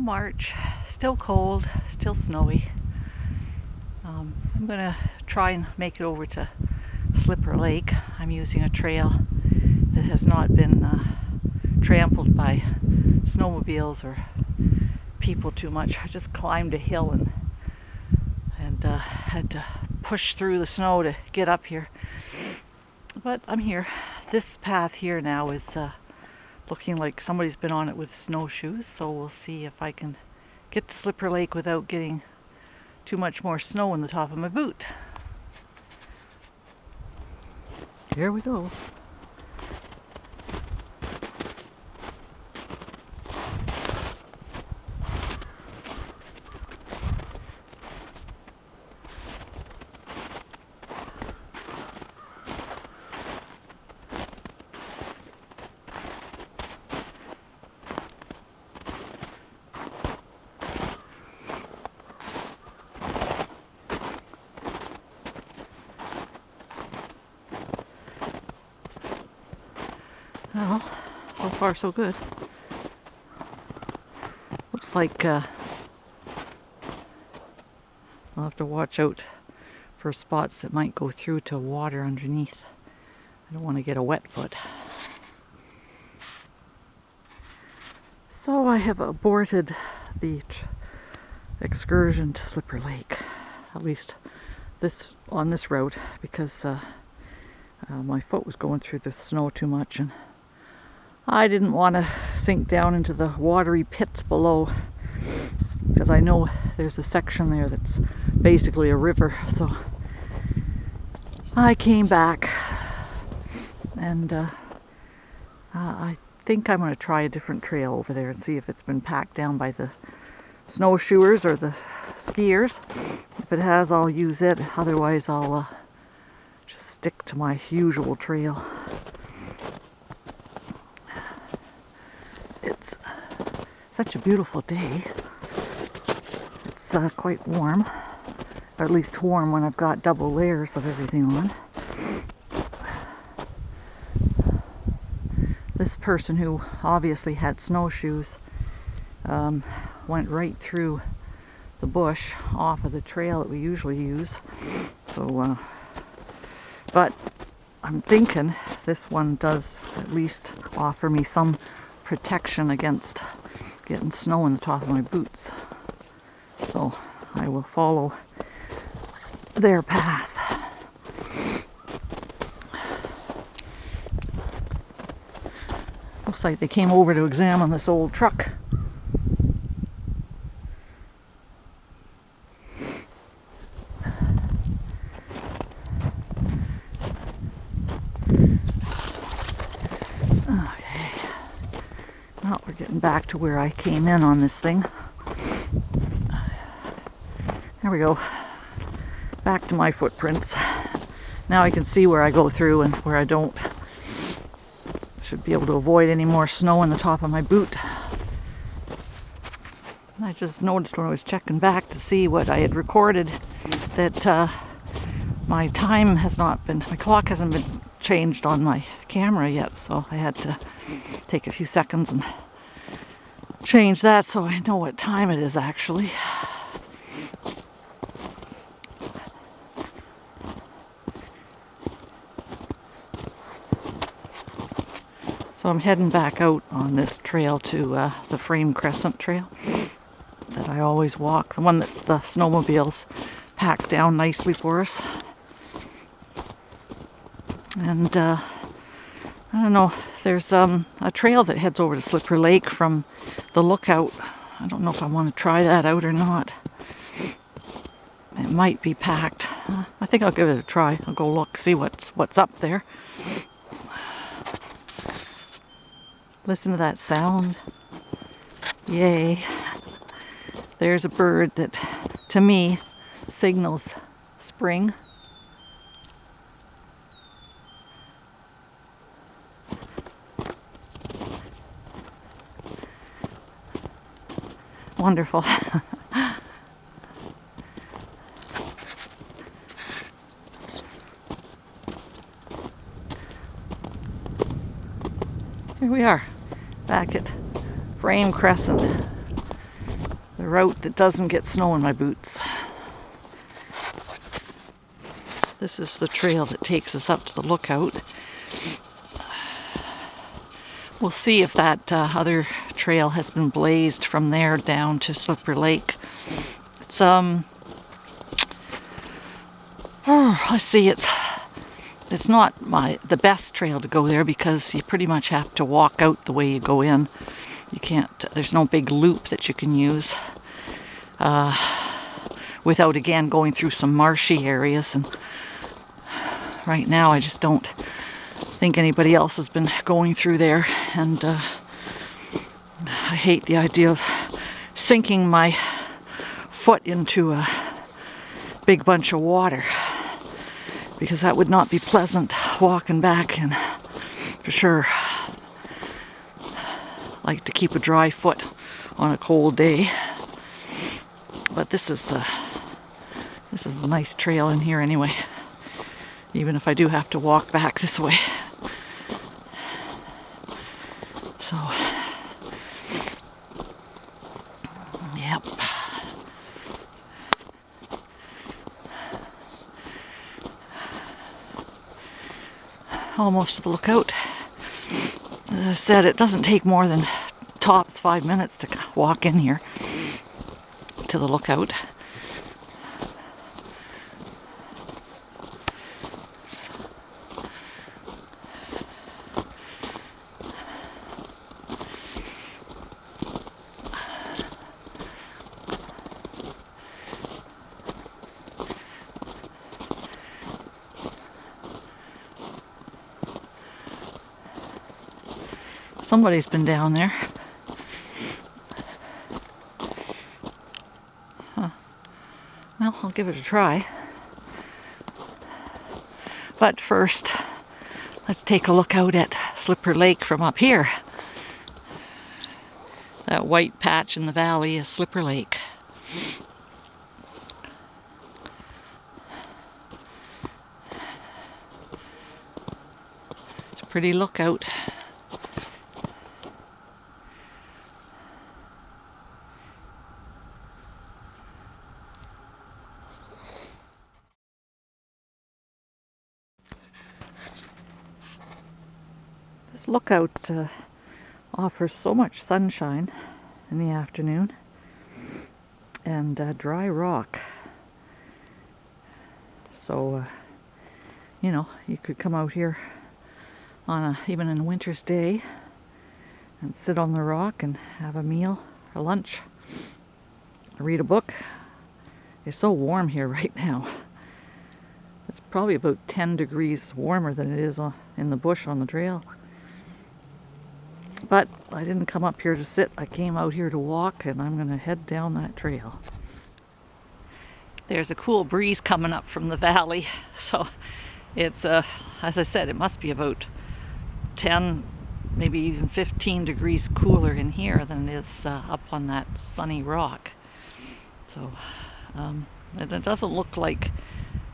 March, still cold, still snowy. I'm gonna try and make it over to Slipper Lake. I'm using a trail that has not been trampled by snowmobiles or people too much. I just climbed a hill and had to push through the snow to get up here. But I'm here. This path here now is looking like somebody's been on it with snowshoes, so we'll see if I can get to Slipper Lake without getting too much more snow in the top of my boot. Here we go. Well, so far so good. Looks like I'll have to watch out for spots that might go through to water underneath. I don't want to get a wet foot. So I have aborted the excursion to Slipper Lake, at least on this route, because my foot was going through the snow too much, and I didn't want to sink down into the watery pits below, because I know there's a section there that's basically a river. So I came back, and I think I'm going to try a different trail over there and see if it's been packed down by the snowshoers or the skiers. If it has, I'll use it. Otherwise, I'll just stick to my usual trail. It's such a beautiful day. It's quite warm, or at least warm when I've got double layers of everything on. This person, who obviously had snowshoes, went right through the bush off of the trail that we usually use. So, but I'm thinking this one does at least offer me some protection against getting snow in the top of my boots. So I will follow their path. Looks like they came over to examine this old truck. Well, we're getting back to where I came in on this thing. There we go. Back to my footprints. Now I can see where I go through and where I don't. Should be able to avoid any more snow in the top of my boot. I just noticed when I was checking back to see what I had recorded that my time has not been, my clock hasn't been changed on my camera yet, so I had to take a few seconds and change that so I know what time it is actually. So I'm heading back out on this trail to the Frame Crescent Trail that I always walk, the one that the snowmobiles pack down nicely for us. And I don't know, there's a trail that heads over to Slipper Lake from the lookout. I don't know if I want to try that out or not. It might be packed. I think I'll give it a try. I'll go look, see what's up there. Listen to that sound. Yay. There's a bird that, to me, signals spring. Wonderful. Here we are, back at Frame Crescent. the route that doesn't get snow in my boots. This is the trail that takes us up to the lookout. We'll see if that other trail has been blazed from there down to Slippery Lake. It's let's see, it's not the best trail to go there because you pretty much have to walk out the way you go in. You can't, there's no big loop that you can use without again going through some marshy areas, and right now I just don't think anybody else has been going through there, and I hate the idea of sinking my foot into a big bunch of water, because that would not be pleasant walking back, and for sure like to keep a dry foot on a cold day. But this is a nice trail in here anyway, even if I do have to walk back this way. So, yep. Almost to the lookout. As I said, it doesn't take more than tops 5 minutes to walk in here to the lookout. Somebody's been down there. Huh. Well, I'll give it a try. But first, let's take a look out at Slippery Lake from up here. That white patch in the valley is Slippery Lake. It's a pretty lookout. This lookout offers so much sunshine in the afternoon and dry rock. So, you know, you could come out here on even in a winter's day and sit on the rock and have a meal or lunch, read a book. It's so warm here right now. It's probably about 10 degrees warmer than it is in the bush on the trail. But I didn't come up here to sit, I came out here to walk, and I'm going to head down that trail. There's a cool breeze coming up from the valley, so it's, as I said, it must be about 10, maybe even 15 degrees cooler in here than it is up on that sunny rock. So it doesn't look like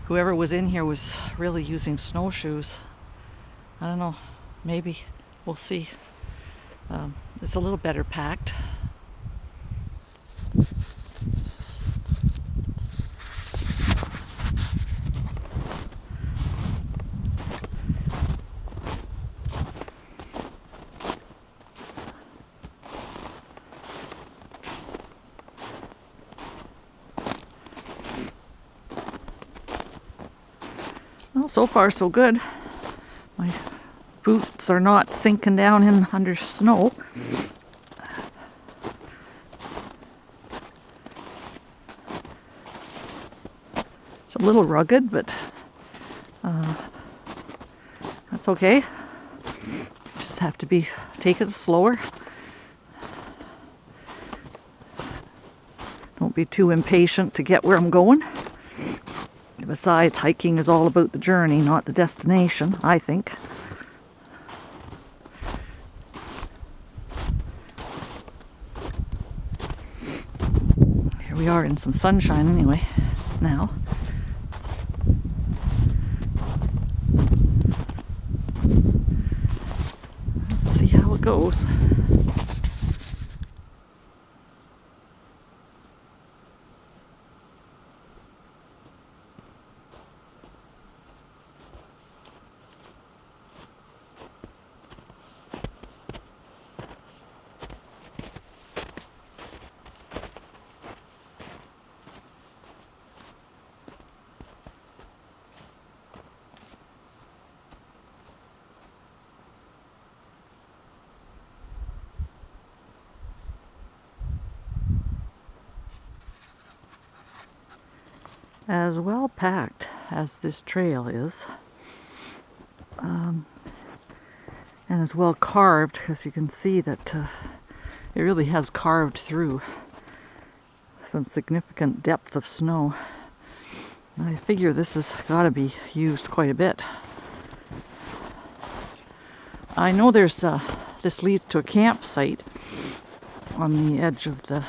whoever was in here was really using snowshoes. I don't know, maybe, we'll see. It's a little better packed. Well, so far so good. My boots are not sinking down in under snow. It's a little rugged, but that's okay. Just have to take it slower. Don't be too impatient to get where I'm going. Besides, hiking is all about the journey, not the destination, I think. Here we are in some sunshine anyway, now. Let's see how it goes. as well packed as this trail is, and as well carved, because you can see that it really has carved through some significant depth of snow. I figure this has got to be used quite a bit. I know there's this leads to a campsite on the edge of the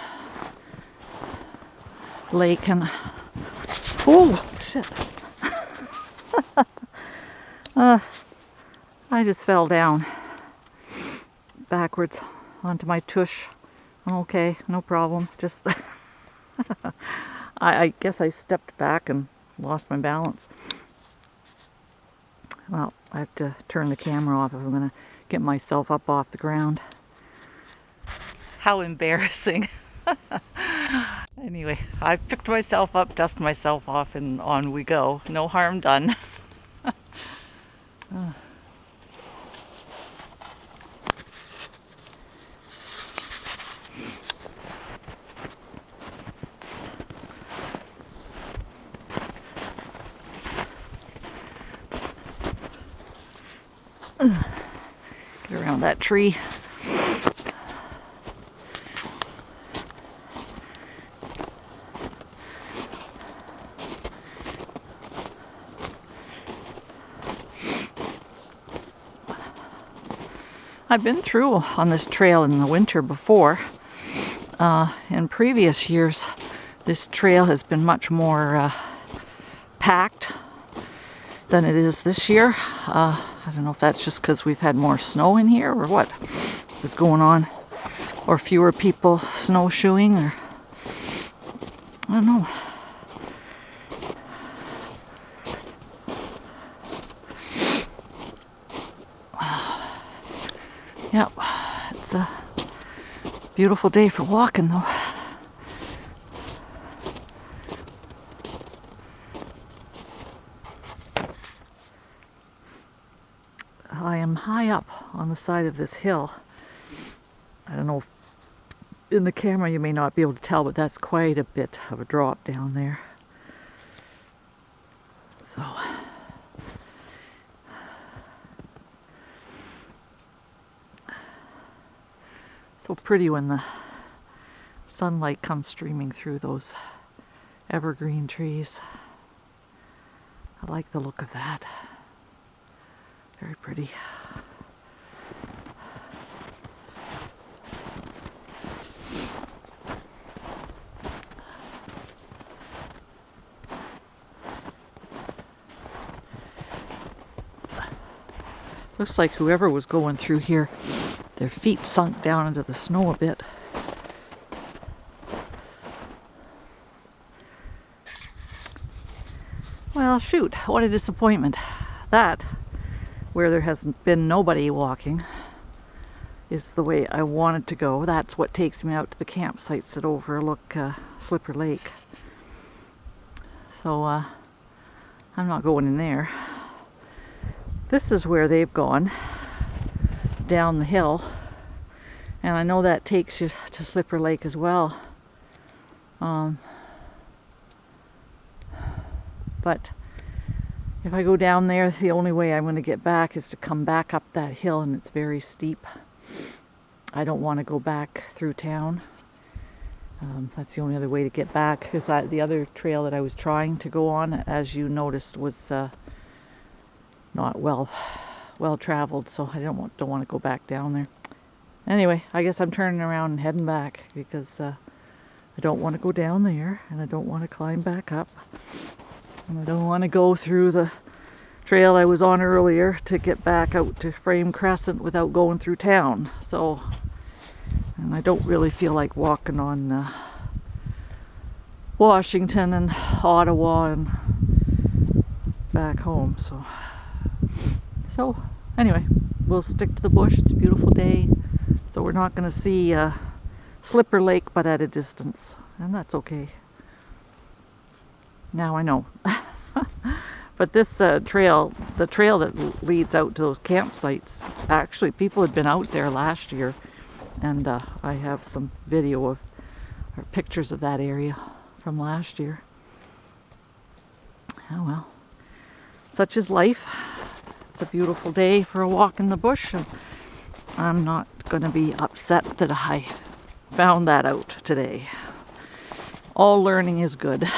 lake, and oh shit! I just fell down backwards onto my tush. I'm okay, no problem. Just I guess I stepped back and lost my balance. Well, I have to turn the camera off if I'm going to get myself up off the ground. How embarrassing. Anyway, I picked myself up, dusted myself off, and on we go. No harm done. Get around that tree. I've been through on this trail in the winter before. In previous years, this trail has been much more packed than it is this year. I don't know if that's just because we've had more snow in here or what is going on, or fewer people snowshoeing, or I don't know. Yep, it's a beautiful day for walking though. I am high up on the side of this hill. I don't know if in the camera you may not be able to tell, but that's quite a bit of a drop down there. So pretty when the sunlight comes streaming through those evergreen trees. I like the look of that. Very pretty. Looks like whoever was going through here, their feet sunk down into the snow a bit. Well, shoot, what a disappointment. That, where there has been nobody walking, is the way I wanted to go. That's what takes me out to the campsites that overlook Slipper Lake. So I'm not going in there. This is where they've gone, down the hill, and I know that takes you to Slipper Lake as well. But if I go down there, the only way I'm going to get back is to come back up that hill, and it's very steep. I don't want to go back through town. That's the only other way to get back, because the other trail that I was trying to go on, as you noticed, was not well traveled, so I don't want to go back down there. Anyway, I guess I'm turning around and heading back, because I don't want to go down there, and I don't want to climb back up, and I don't want to go through the trail I was on earlier to get back out to Frame Crescent without going through town. So, and I don't really feel like walking on Washington and Ottawa and back home. So anyway, we'll stick to the bush. It's a beautiful day, so we're not going to see Slipper Lake, but at a distance, and that's okay. Now I know. But this trail, the trail that leads out to those campsites, actually people had been out there last year, and I have some video of or pictures of that area from last year. Oh well, such is life. It's a beautiful day for a walk in the bush, and I'm not going to be upset that I found that out today. All learning is good.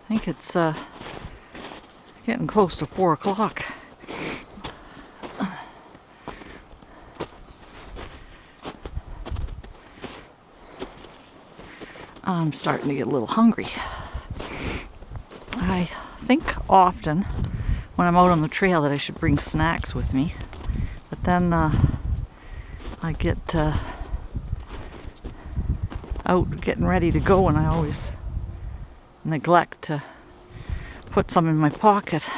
I think it's getting close to 4 o'clock. I'm starting to get a little hungry. I think often when I'm out on the trail that I should bring snacks with me, but then I get out getting ready to go and I always neglect to put some in my pocket.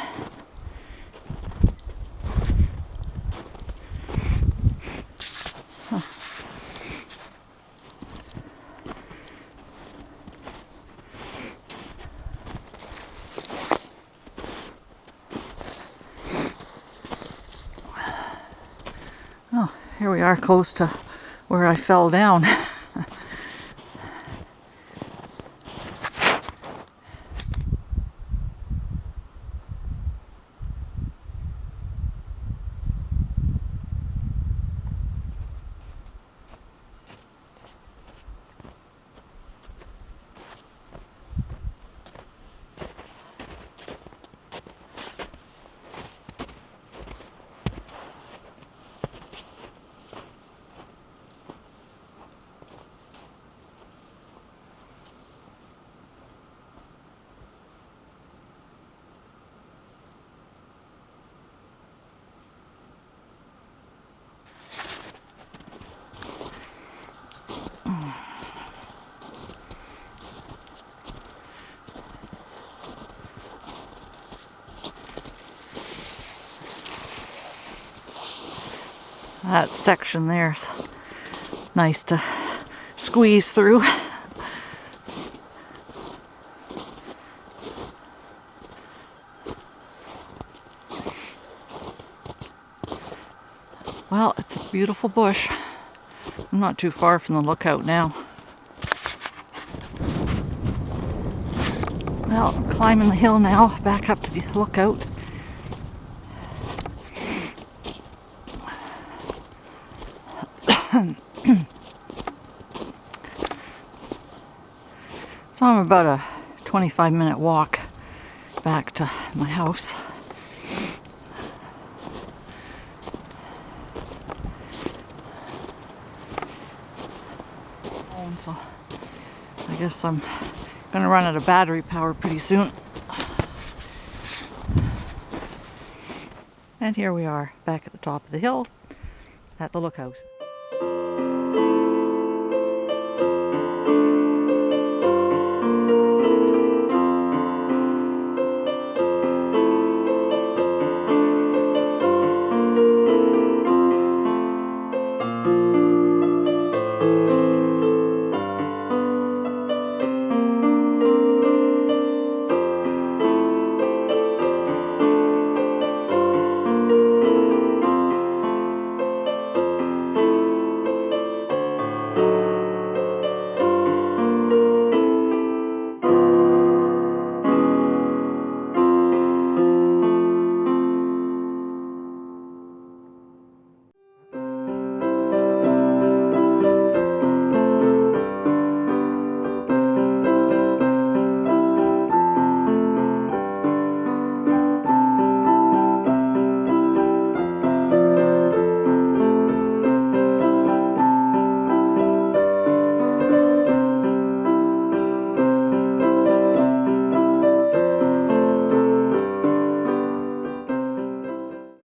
Oh, here we are close to where I fell down. That section there's nice to squeeze through. Well, it's a beautiful bush. I'm not too far from the lookout now. Well, I'm climbing the hill now, back up to the lookout. So I'm about a 25-minute walk back to my house. So I guess I'm gonna run out of battery power pretty soon. And here we are back at the top of the hill at the lookout.